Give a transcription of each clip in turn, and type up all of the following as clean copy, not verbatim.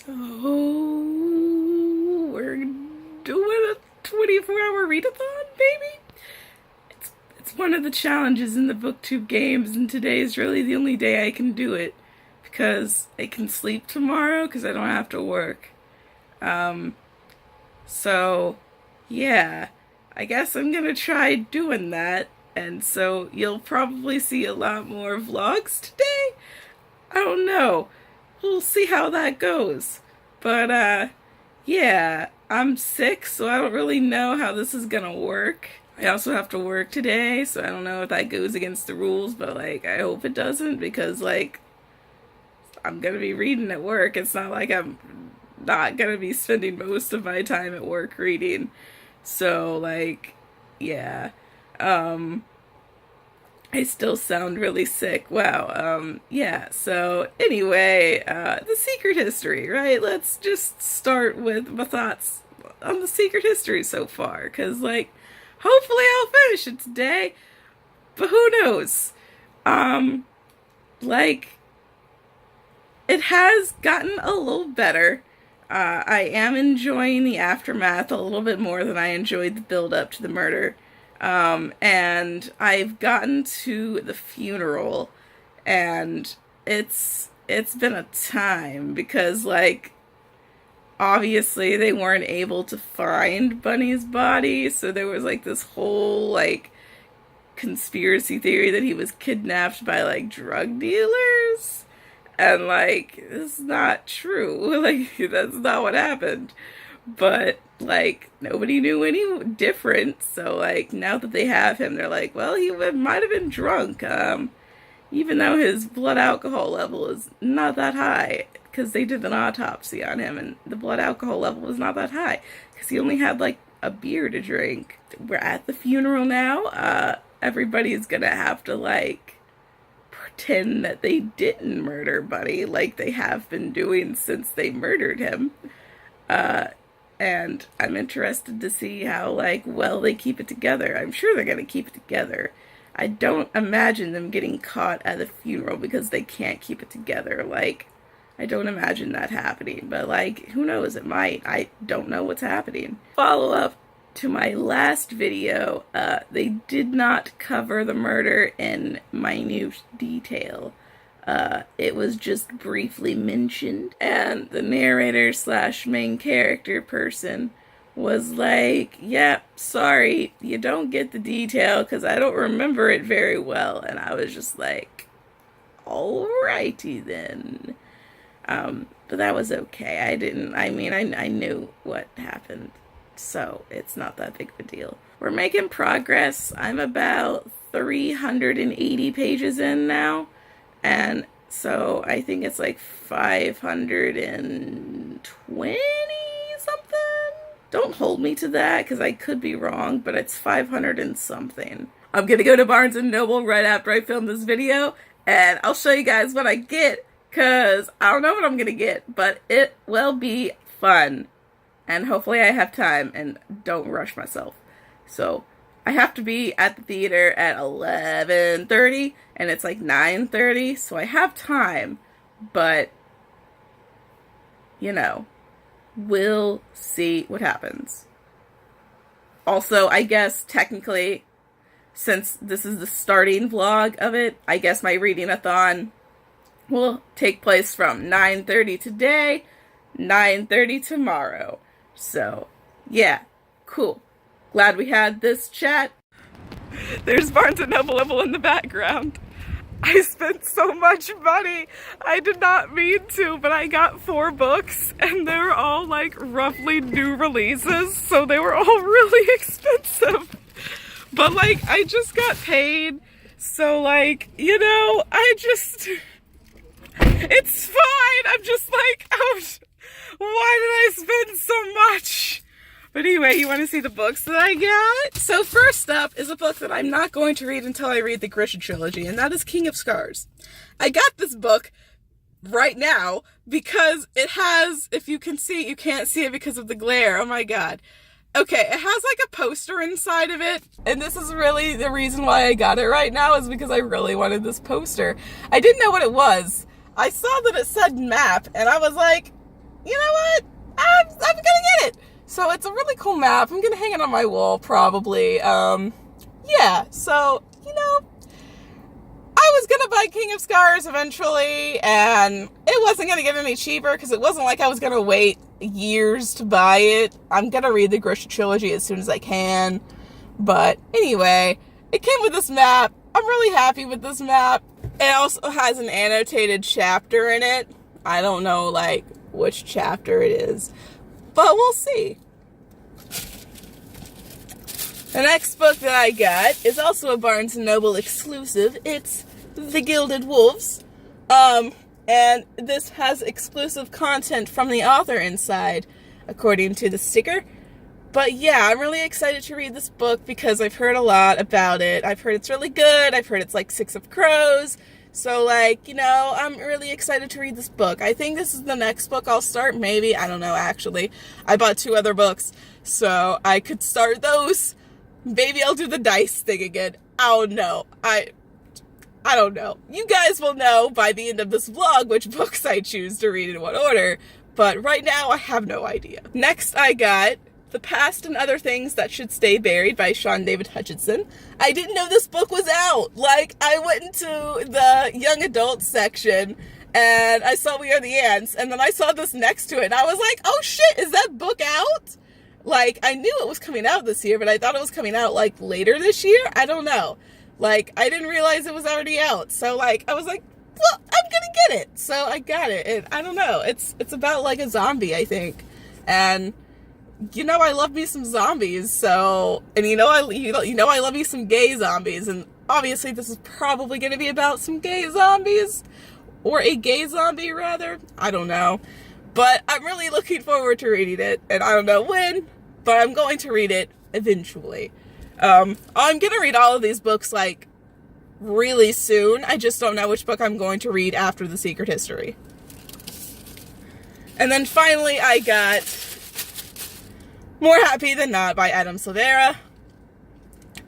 So we're doing a 24-hour readathon, baby. It's one of the challenges in the Booktube games, and today is really the only day I can do it because I can sleep tomorrow because I don't have to work. So yeah, I guess I'm gonna try doing that, and so you'll probably see a lot more vlogs today. I don't know. We'll see how that goes. But, yeah, I'm sick, so I don't really know how this is gonna work. I also have to work today, so I don't know if that goes against the rules, but, like, I hope it doesn't, because, like, I'm gonna be reading at work. It's not like I'm not gonna be spending most of my time at work reading. So, like, yeah. I still sound really sick. Wow. Yeah, so anyway, the secret history, right? Let's just start with my thoughts on the secret history so far, because, like, hopefully I'll finish it today, but who knows? Like, it has gotten a little better. I am enjoying the aftermath a little bit more than I enjoyed the build-up to the murder. And I've gotten to the funeral, and it's been a time because, like, obviously they weren't able to find Bunny's body, so there was, like, this whole, like, conspiracy theory that he was kidnapped by, like, drug dealers, and, like, it's not true. Like, that's not what happened. But, like, nobody knew any different, so, like, now that they have him, they're like, well, he might have been drunk, even though his blood alcohol level is not that high, because they did an autopsy on him, and the blood alcohol level was not that high, because he only had, like, a beer to drink. We're at the funeral now. Everybody's gonna have to, like, pretend that they didn't murder Bunny, like they have been doing since they murdered him. And I'm interested to see how, like, well they keep it together. I'm sure they're gonna keep it together. I don't imagine them getting caught at the funeral because they can't keep it together. Like, I don't imagine that happening. But, like, who knows? It might. I don't know what's happening. Follow up to my last video, they did not cover the murder in minute detail. It was just briefly mentioned, and the narrator slash main character person was like, yep, sorry, you don't get the detail because I don't remember it very well. And I was just like, alrighty then. But that was okay. I knew what happened, so it's not that big of a deal. We're making progress. I'm about 380 pages in now. And so I think it's like 520 something. Don't hold me to that because I could be wrong, but it's 500 and something. I'm gonna go to Barnes & Noble right after I film this video, and I'll show you guys what I get, because I don't know what I'm gonna get, but it will be fun. And hopefully I have time and don't rush myself. So I have to be at the theater at 11:30, and it's like 9:30, so I have time, but, you know, we'll see what happens. Also, I guess, technically, since this is the starting vlog of it, I guess my reading-a-thon will take place from 9:30 today, 9:30 tomorrow. So, yeah, cool. Glad we had this chat. There's Barnes & Noble in the background. I spent so much money. I did not mean to, but I got 4 books, and they were all, like, roughly new releases, so they were all really expensive. But, like, I just got paid, so, like, you know, it's fine. I'm just like, ouch. Why did I spend so much? But anyway, you want to see the books that I got? So first up is a book that I'm not going to read until I read the Grisha trilogy, and that is King of Scars. I got this book right now because it has, if you can see, you can't see it because of the glare. Oh my god. Okay, it has like a poster inside of it, and this is really the reason why I got it right now, is because I really wanted this poster. I didn't know what it was. I saw that it said map, and I was like, you know what? I'm gonna get it. So it's a really cool map. I'm gonna hang it on my wall probably. Yeah, so, you know, I was gonna buy King of Scars eventually, and it wasn't gonna get any cheaper because it wasn't like I was gonna wait years to buy it. I'm gonna read the Grisha trilogy as soon as I can. But anyway, it came with this map. I'm really happy with this map. It also has an annotated chapter in it. I don't know, like, which chapter it is, but we'll see. The next book that I got is also a Barnes & Noble exclusive. It's The Gilded Wolves. And this has exclusive content from the author inside, according to the sticker. But yeah, I'm really excited to read this book because I've heard a lot about it. I've heard it's really good. I've heard it's like Six of Crows. So, like, you know, I'm really excited to read this book. I think this is the next book I'll start, maybe. I don't know, actually. I bought 2 other books, so I could start those. Maybe I'll do the dice thing again. I don't know. I don't know. You guys will know by the end of this vlog which books I choose to read in what order, but right now I have no idea. Next I got The Past and Other Things That Should Stay Buried by Sean David Hutchinson. I didn't know this book was out. Like, I went into the young adult section and I saw We Are the Ants, and then I saw this next to it and I was like, oh shit, is that book out? Like, I knew it was coming out this year, but I thought it was coming out, like, later this year? I don't know. Like, I didn't realize it was already out. So, like, I was like, well, I'm gonna get it. So I got it. And I don't know. It's about, like, a zombie, I think. And, you know, I love me some zombies. So, and you know I love me some gay zombies. And obviously this is probably gonna be about some gay zombies. Or a gay zombie, rather. I don't know. But I'm really looking forward to reading it, and I don't know when, but I'm going to read it eventually. I'm gonna read all of these books, like, really soon. I just don't know which book I'm going to read after The Secret History. And then finally I got More Happy Than Not by Adam Silvera.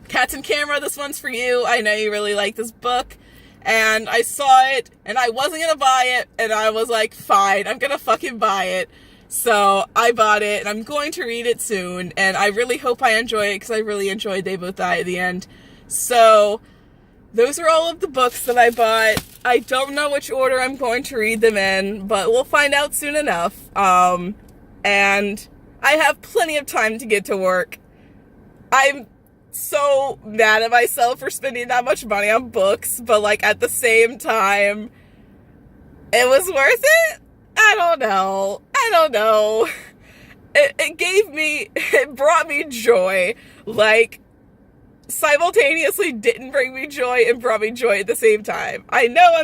Cats and Camera, this one's for you. I know you really like this book. And I saw it, and I wasn't gonna buy it, and I was like, fine, I'm gonna fucking buy it. So I bought it, and I'm going to read it soon, and I really hope I enjoy it, because I really enjoyed They Both Die at the End. So, those are all of the books that I bought. I don't know which order I'm going to read them in, but we'll find out soon enough. And I have plenty of time to get to work. I'm so mad at myself for spending that much money on books, but, like, at the same time, it was worth it? I don't know. It brought me joy. Like, simultaneously didn't bring me joy and brought me joy at the same time. I know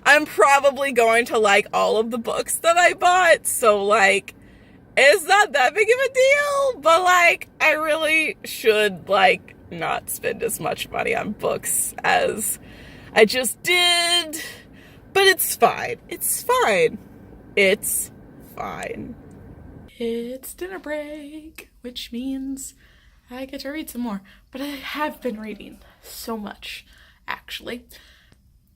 I'm probably going to like all of the books that I bought, so, like, it's not that big of a deal, but, like, I really should, like, not spend as much money on books as I just did. But it's fine. It's fine. It's fine. It's dinner break, which means I get to read some more. But I have been reading so much, actually.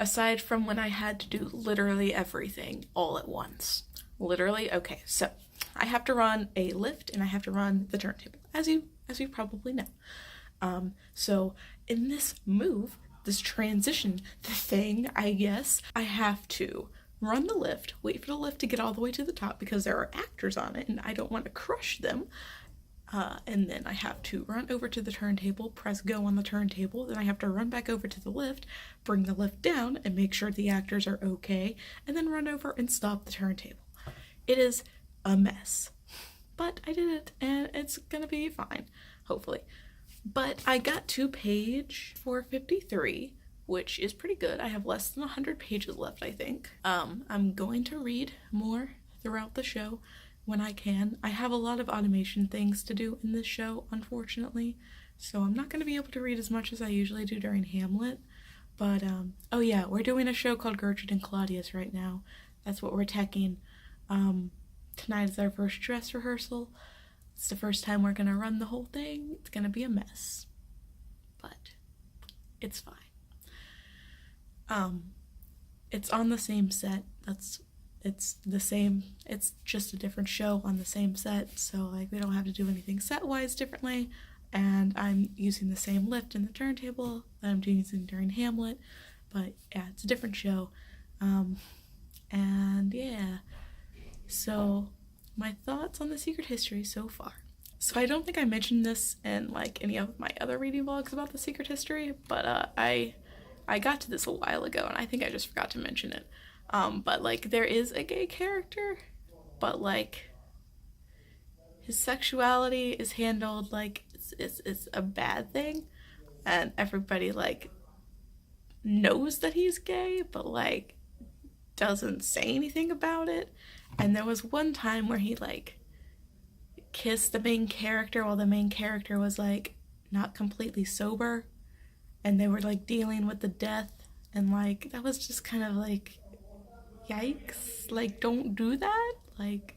Aside from when I had to do literally everything all at once. Literally, okay, so I have to run a lift and I have to run the turntable, as you probably know. So in this move, this transition thing, I guess, I have to run the lift, wait for the lift to get all the way to the top because there are actors on it and I don't want to crush them. And then I have to run over to the turntable, press go on the turntable, then I have to run back over to the lift, bring the lift down and make sure the actors are okay, and then run over and stop the turntable. It is a mess, but I did it and it's gonna be fine, hopefully. But I got to page 453, which is pretty good. I have less than 100 pages left, I think. I'm going to read more throughout the show when I can. I have a lot of automation things to do in this show, unfortunately, so I'm not going to be able to read as much as I usually do during Hamlet. But, oh yeah, we're doing a show called Gertrude and Claudius right now. That's what we're teching. Tonight is our first dress rehearsal. It's the first time we're gonna run the whole thing. It's gonna be a mess, but it's fine. It's on the same set. it's the same, it's just a different show on the same set, so like they don't have to do anything set-wise differently, and I'm using the same lift in the turntable that I'm using during Hamlet, but yeah, it's a different show. And yeah, so my thoughts on The Secret History so far. So I don't think I mentioned this in like any of my other reading vlogs about The Secret History, but I got to this a while ago and I think I just forgot to mention it. But like there is a gay character, but like his sexuality is handled like it's a bad thing, and everybody like knows that he's gay, but like doesn't say anything about it. And there was one time where he like kissed the main character while the main character was like not completely sober, and they were like dealing with the death, and like that was just kind of like, yikes, like don't do that, like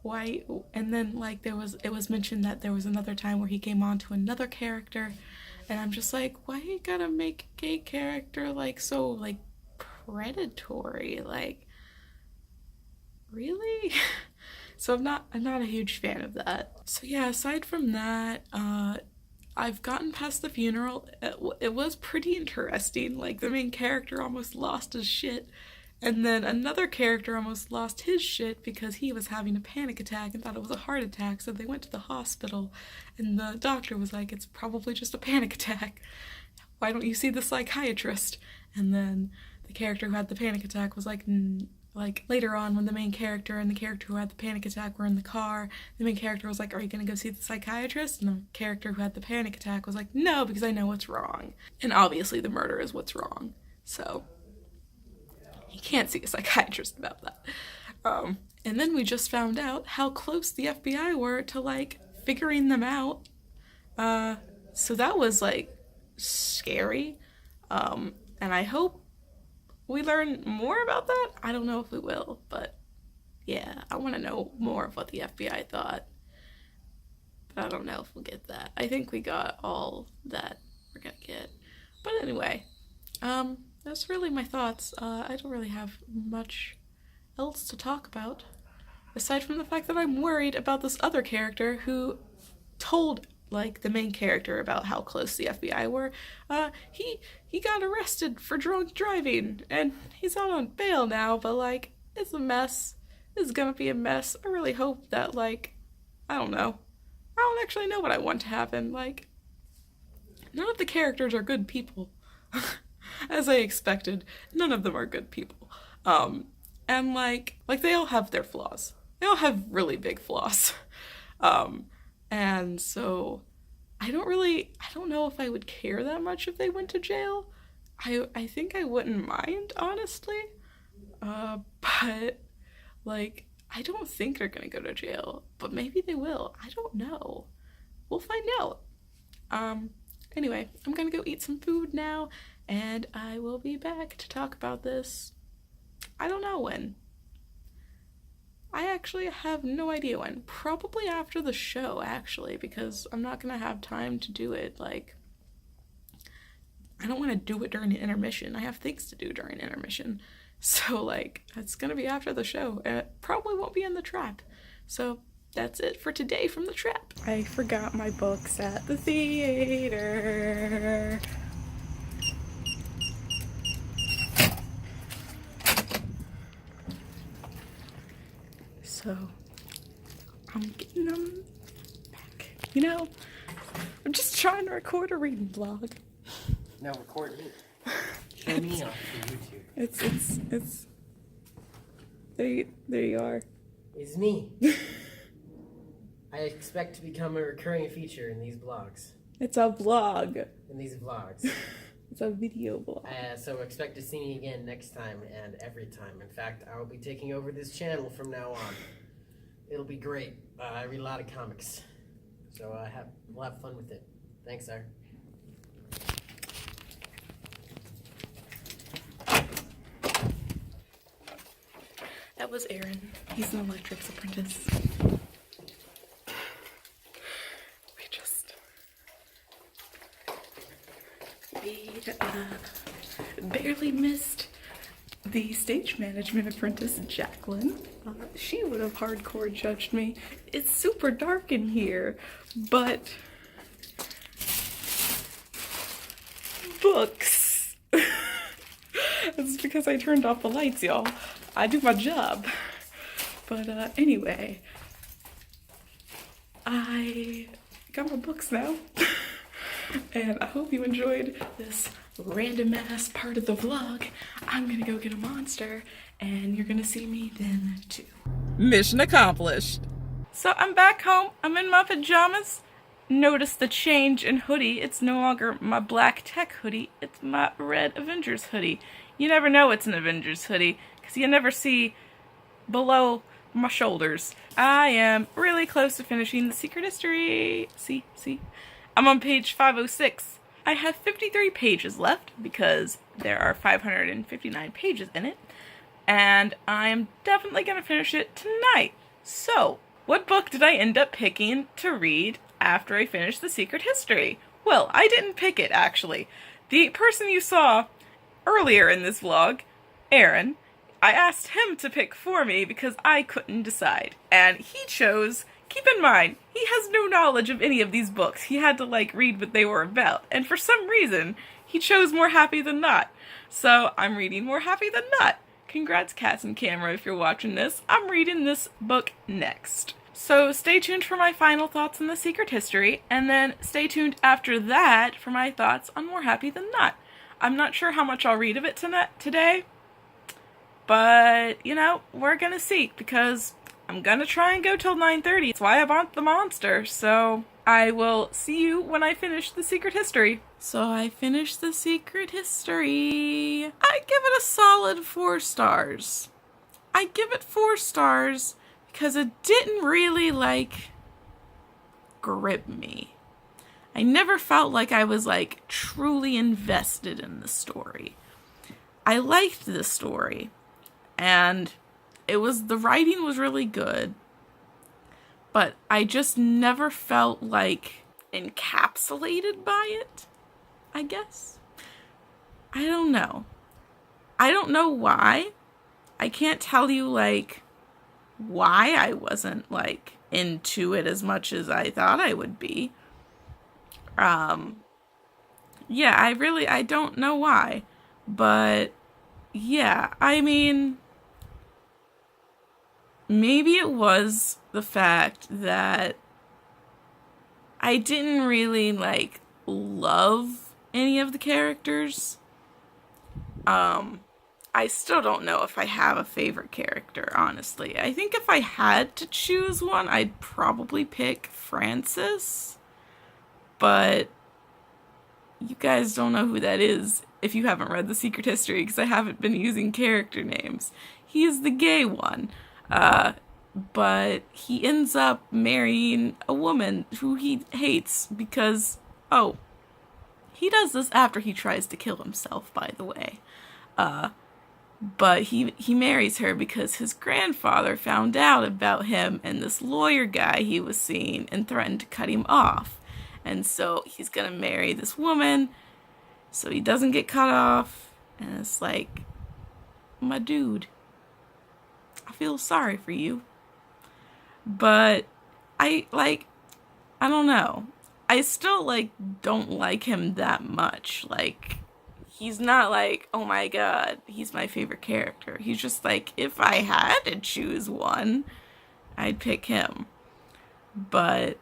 why? And then like it was mentioned that there was another time where he came on to another character, and I'm just like, why you gotta make a gay character like so like predatory, like really? So I'm not a huge fan of that. So yeah, aside from that, I've gotten past the funeral. It was pretty interesting. Like the main character almost lost his shit, and then another character almost lost his shit because he was having a panic attack and thought it was a heart attack, so they went to the hospital, and the doctor was like, it's probably just a panic attack. Why don't you see the psychiatrist? And then the character who had the panic attack was like later on, when the main character and the character who had the panic attack were in the car, the main character was like, are you gonna go see the psychiatrist? And the character who had the panic attack was like, no, because I know what's wrong. And obviously the murder is what's wrong, so you can't see a psychiatrist about that. And then we just found out how close the FBI were to like figuring them out. So that was like scary. And I hope we learn more about that. I don't know if we will, but yeah, I want to know more of what the FBI thought. But I don't know if we'll get that. I think we got all that we're gonna get. But anyway, that's really my thoughts. I don't really have much else to talk about, aside from the fact that I'm worried about this other character who told like the main character about how close the FBI were. He got arrested for drunk driving, and he's out on bail now, but like it's a mess. It's gonna be a mess. I really hope that like, I don't know. I don't actually know what I want to happen. Like, none of the characters are good people. As I expected, none of them are good people. And like they all have their flaws. They all have really big flaws. And so I don't know if I would care that much if they went to jail. I think I wouldn't mind, honestly. But like, I don't think they're gonna go to jail, but maybe they will. I don't know. We'll find out. Anyway, I'm gonna go eat some food now, and I will be back to talk about this. I don't know when. I actually have no idea when. Probably after the show, actually, because I'm not gonna have time to do it. Like, I don't want to do it during the intermission. I have things to do during intermission. So, like, it's gonna be after the show, and it probably won't be in the trap. So, that's it for today from the trap. I forgot my books at the theater. So, I'm getting them back. You know, I'm just trying to record a reading vlog. No, record me. Show me on YouTube. It's there you are. It's me. I expect to become a recurring feature in these vlogs. It's a vlog. In these vlogs. It's a video vlog. So expect to see me again next time and every time. In fact, I will be taking over this channel from now on. It'll be great. I read a lot of comics. So we'll have fun with it. Thanks, sir. That was Aaron. He's an electrics apprentice. We barely missed the stage management apprentice, Jacqueline. She would have hardcore judged me. It's super dark in here, but books. That's because I turned off the lights, y'all. I do my job. But anyway, I got my books now. And I hope you enjoyed this random ass part of the vlog. I'm gonna go get a monster and you're gonna see me then too. Mission accomplished. So I'm back home. I'm in my pajamas. Notice the change in hoodie. It's no longer my black tech hoodie. It's my red Avengers hoodie. You never know it's an Avengers hoodie because you never see below my shoulders. I am really close to finishing the secret history. See? I'm on page 506. I have 53 pages left because there are 559 pages in it. And I'm definitely going to finish it tonight. So, what book did I end up picking to read after I finished the secret history? Well, I didn't pick it, actually. The person you saw earlier in this vlog, Aaron, I asked him to pick for me because I couldn't decide. And he chose, keep in mind, he has no knowledge of any of these books. He had to, read what they were about. And for some reason, he chose More Happy Than Not. So, I'm reading More Happy Than Not. Congrats, Cass and Camera, if you're watching this. I'm reading this book next. So stay tuned for my final thoughts on the secret history, and then stay tuned after that for my thoughts on More Happy Than Not. I'm not sure how much I'll read of it today, but, we're gonna see, because I'm gonna try and go till 9:30. That's why I bought the monster, so I will see you when I finish the secret history. So I finished the secret history. I give it a solid 4 stars. I give it 4 stars because it didn't really, grip me. I never felt like I was, truly invested in the story. I liked the story, and the writing was really good, but I just never felt, encapsulated by it, I guess. I don't know. I don't know why. I can't tell you, why I wasn't, into it as much as I thought I would be. Yeah, I don't know why. But, yeah, I mean, maybe it was the fact that I didn't really, love any of the characters. I still don't know if I have a favorite character, honestly. I think if I had to choose one, I'd probably pick Francis. But you guys don't know who that is if you haven't read The Secret History, because I haven't been using character names. He is the gay one. But he ends up marrying a woman who he hates because, he does this after he tries to kill himself, by the way. But he marries her because his grandfather found out about him and this lawyer guy he was seeing and threatened to cut him off. And so he's gonna marry this woman so he doesn't get cut off. And it's my dude, I feel sorry for you. But I don't know. I still, don't like him that much. He's not oh my god, he's my favorite character. He's just if I had to choose one, I'd pick him. But,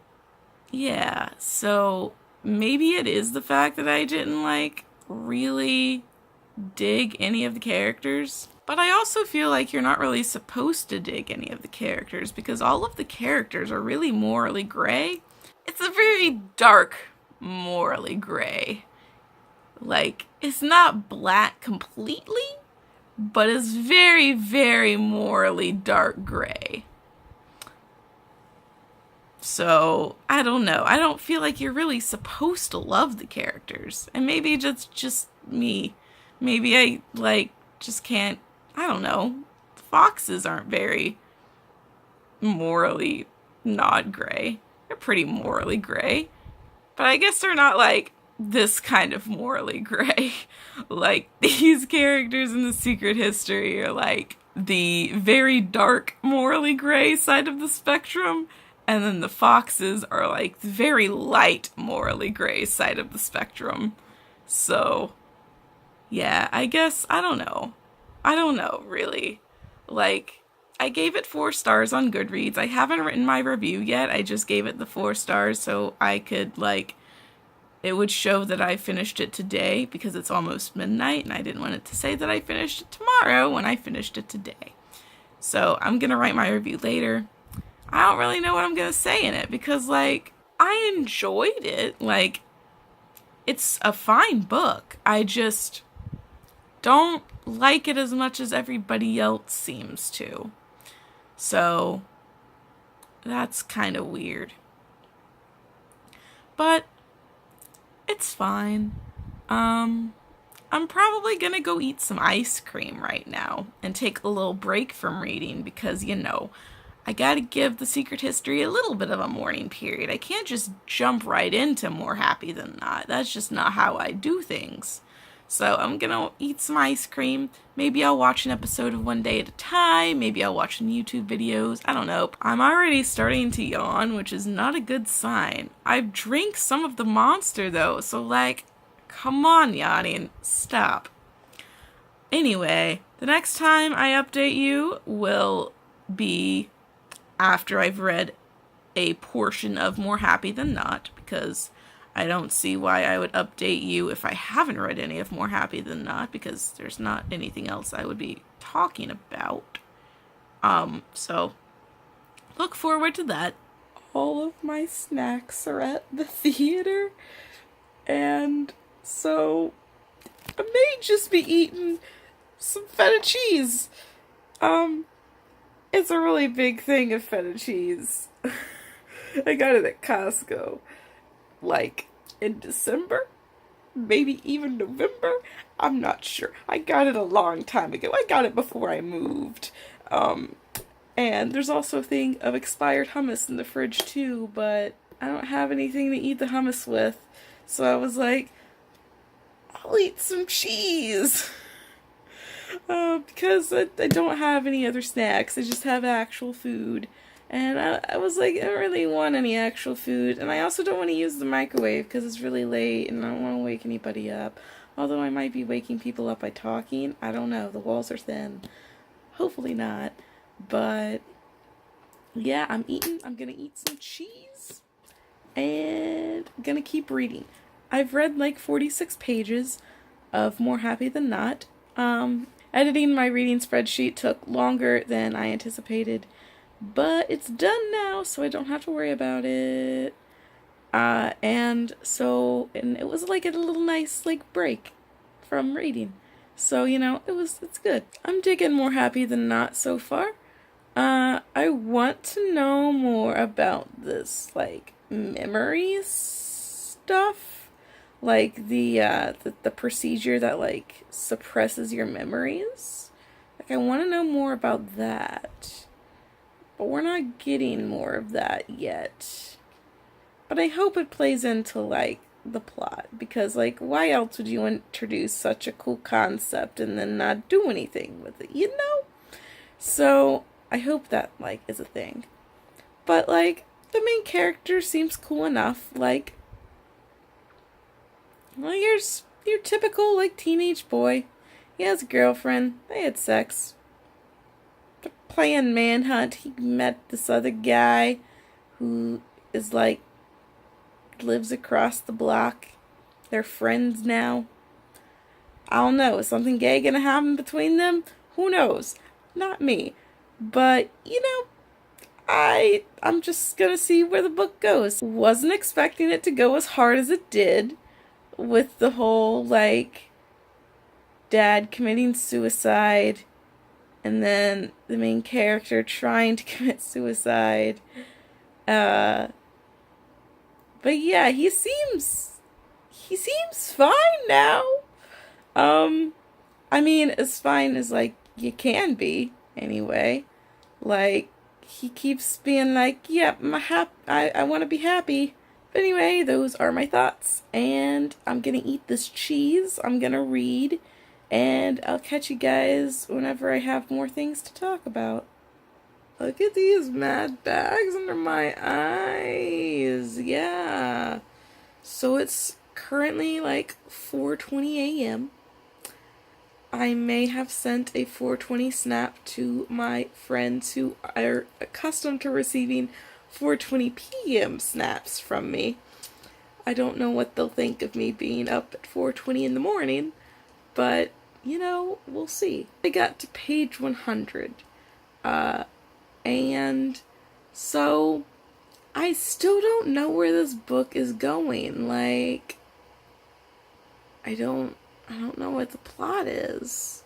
yeah, so maybe it is the fact that I didn't, really dig any of the characters. But I also feel like you're not really supposed to dig any of the characters because all of the characters are really morally gray. It's a very dark morally gray. It's not black completely, but it's very, very morally dark gray. So, I don't know. I don't feel like you're really supposed to love the characters. And maybe it's just me. Maybe I, just can't, I don't know. Foxes aren't very morally not gray. They're pretty morally gray. But I guess they're not, this kind of morally gray. Like, these characters in The Secret History are like the very dark morally gray side of the spectrum, and then the foxes are like the very light morally gray side of the spectrum. So, yeah, I guess, I don't know. I don't know, really. Like, I gave it 4 stars on Goodreads. I haven't written my review yet. I just gave it the 4 stars so I could, like, it would show that I finished it today because it's almost midnight and I didn't want it to say that I finished it tomorrow when I finished it today. So I'm going to write my review later. I don't really know what I'm going to say in it because, like, I enjoyed it. Like, it's a fine book. I just don't like it as much as everybody else seems to. So that's kind of weird. But it's fine. I'm probably gonna go eat some ice cream right now and take a little break from reading because, you know, I gotta give The Secret History a little bit of a mourning period. I can't just jump right into More Happy Than Not. That's just not how I do things. So I'm gonna eat some ice cream. Maybe I'll watch an episode of One Day at a Time. Maybe I'll watch some YouTube videos. I don't know. I'm already starting to yawn, which is not a good sign. I've drank some of the Monster though, so like, come on, yawning. Stop. Anyway, the next time I update you will be after I've read a portion of More Happy Than Not, because I don't see why I would update you if I haven't read any of More Happy Than Not, because there's not anything else I would be talking about. So look forward to that. All of my snacks are at the theater, and so I may just be eating some feta cheese. It's a really big thing of feta cheese. I got it at Costco, like, in December, maybe even November. I'm not sure. I got it a long time ago. I got it before I moved. And there's also a thing of expired hummus in the fridge too, but I don't have anything to eat the hummus with. So I was like, I'll eat some cheese. Because I don't have any other snacks. I just have actual food. And I was like, I don't really want any actual food. And I also don't want to use the microwave because it's really late and I don't want to wake anybody up. Although I might be waking people up by talking. I don't know. The walls are thin. Hopefully not. But yeah, I'm going to eat some cheese. And I'm going to keep reading. I've read like 46 pages of More Happy Than Not. Editing my reading spreadsheet took longer than I anticipated. But it's done now, so I don't have to worry about it. And it was like a little nice, like, break from reading. So, you know, it's good. I'm digging More Happy Than Not so far. I want to know more about this, like, memory stuff. Like, the procedure that, like, suppresses your memories. Like, I want to know more about that. But we're not getting more of that yet. But I hope it plays into, like, the plot. Because, like, why else would you introduce such a cool concept and then not do anything with it, you know? So, I hope that, like, is a thing. But, like, the main character seems cool enough. Like, well, here's your typical, like, teenage boy. He has a girlfriend. They had sex. They're playing manhunt. He met this other guy who is, like, lives across the block. They're friends now. I don't know. Is something gay gonna happen between them? Who knows? Not me. But, you know, I'm just gonna see where the book goes. Wasn't expecting it to go as hard as it did with the whole, like, dad committing suicide and then the main character trying to commit suicide. But yeah, he seems fine now. I mean, as fine as, like, you can be, anyway. Like, he keeps being like, yeah, I want to be happy. Anyway, those are my thoughts, and I'm gonna eat this cheese, I'm gonna read, and I'll catch you guys whenever I have more things to talk about. Look at these mad bags under my eyes. Yeah. So it's currently like 4:20 a.m. I may have sent a 4:20 snap to my friends who are accustomed to receiving 4:20 p.m. snaps from me. I don't know what they'll think of me being up at 4:20 in the morning, but, you know, we'll see. I got to page 100. And so I still don't know where this book is going. Like, I don't know what the plot is.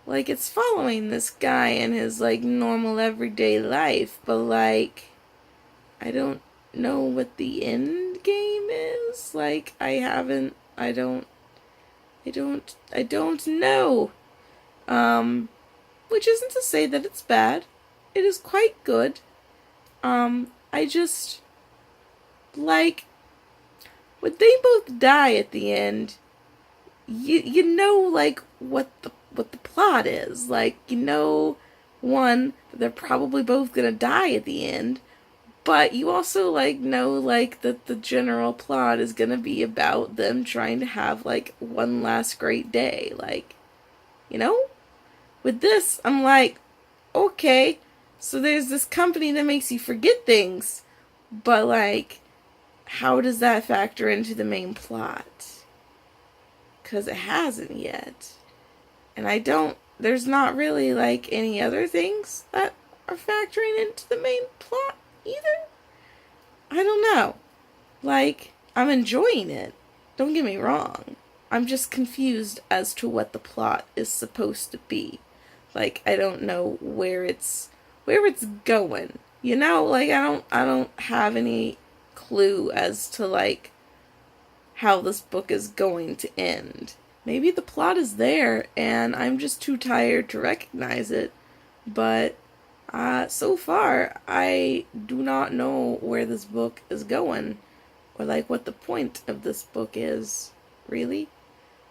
Like, it's following this guy in his, like, normal everyday life, but, like, I don't know what the end game is. Like, I don't know. Which isn't to say that it's bad. It is quite good. I just, like, when they both die at the end, you know, like, what the plot is. Like, you know, one, that they're probably both gonna die at the end, but you also, like, know, like, that the general plot is gonna be about them trying to have, like, one last great day. Like, you know? With this, I'm like, okay, so there's this company that makes you forget things, but, like, how does that factor into the main plot? Because it hasn't yet. And there's not really, like, any other things that are factoring into the main plot either. I don't know. Like, I'm enjoying it. Don't get me wrong. I'm just confused as to what the plot is supposed to be. Like, I don't know where it's going. You know, like, I don't have any clue as to, like, how this book is going to end. Maybe the plot is there and I'm just too tired to recognize it. But so far, I do not know where this book is going, or, like, what the point of this book is, really.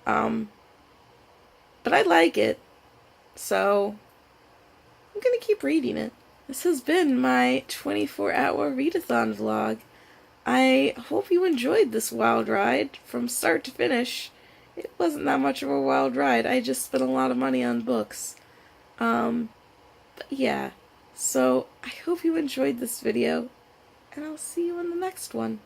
But I like it, so I'm gonna keep reading it. This has been my 24-hour readathon vlog. I hope you enjoyed this wild ride from start to finish. It wasn't that much of a wild ride. I just spent a lot of money on books. But yeah. So I hope you enjoyed this video, and I'll see you in the next one.